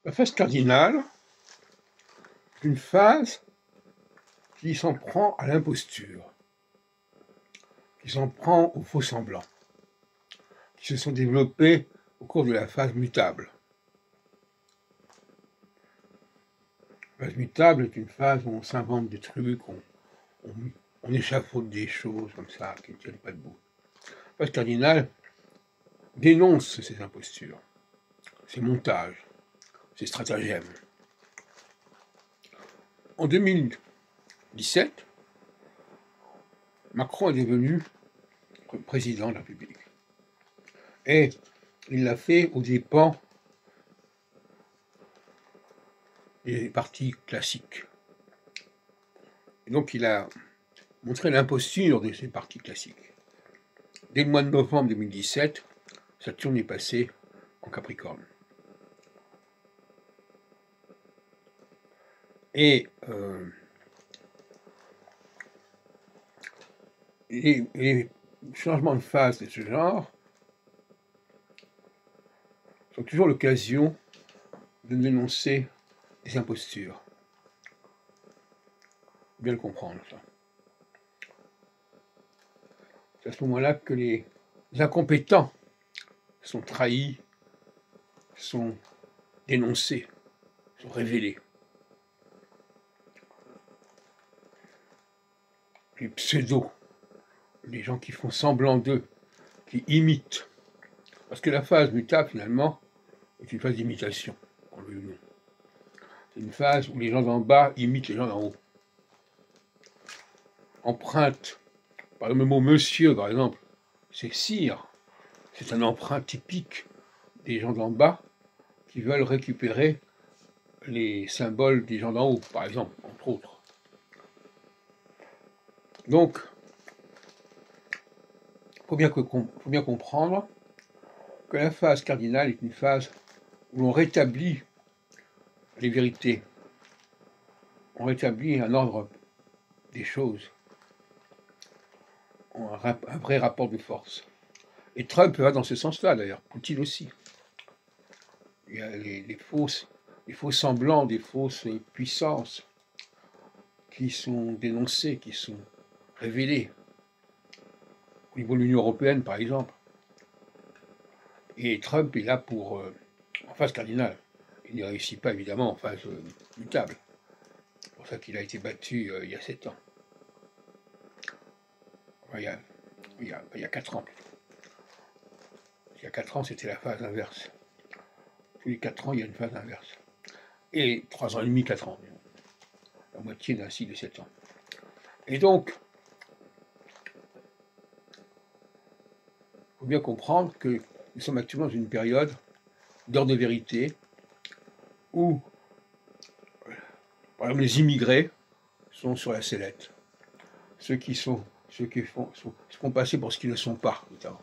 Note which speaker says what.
Speaker 1: La phase cardinale est une phase qui s'en prend à l'imposture, qui s'en prend aux faux semblants, qui se sont développés au cours de la phase mutable. La phase mutable est une phase où on s'invente des trucs, on échafaude des choses comme ça qui ne tiennent pas debout. La phase cardinale dénonce ces impostures, ces montages, ces stratagèmes. En 2017, Macron est devenu président de la République. Et il l'a fait aux dépens des partis classiques. Et donc il a montré l'imposture de ces partis classiques. Dès le mois de novembre 2017, Saturne est passé en Capricorne. Et les changements de phase de ce genre sont toujours l'occasion de dénoncer des impostures. Faut bien le comprendre, ça. C'est à ce moment-là que les incompétents sont trahis, sont dénoncés, sont révélés. Les pseudos, les gens qui font semblant d'eux, qui imitent. Parce que la phase mutable, finalement, est une phase d'imitation, qu'on le veuille ou non. C'est une phase où les gens d'en bas imitent les gens d'en haut. Empreinte, par exemple, le mot monsieur, par exemple, c'est sire. C'est un emprunt typique des gens d'en bas qui veulent récupérer les symboles des gens d'en haut, par exemple, entre autres. Donc, il faut bien comprendre que la phase cardinale est une phase où l'on rétablit les vérités, on rétablit un ordre des choses, un vrai rapport de force. Et Trump va dans ce sens-là, d'ailleurs, Poutine aussi. Il y a les faux semblants, des fausses puissances qui sont dénoncées, qui sont révélées, au niveau de l'Union européenne, par exemple. Et Trump est là en phase cardinale. Il ne réussit pas, évidemment, en phase mutable. C'est pour ça qu'il a été battu il y a 7 ans. Enfin, il y a 4 ans. Il y a 4 ans, c'était la phase inverse. Tous les 4 ans, il y a une phase inverse. Et 3 ans et demi, 4 ans. La moitié d'un cycle de 7 ans. Et donc, il faut bien comprendre que nous sommes actuellement dans une période d'heure de vérité où, par exemple, les immigrés sont sur la sellette. Ceux qui font passer pour ce qu'ils ne sont pas, notamment.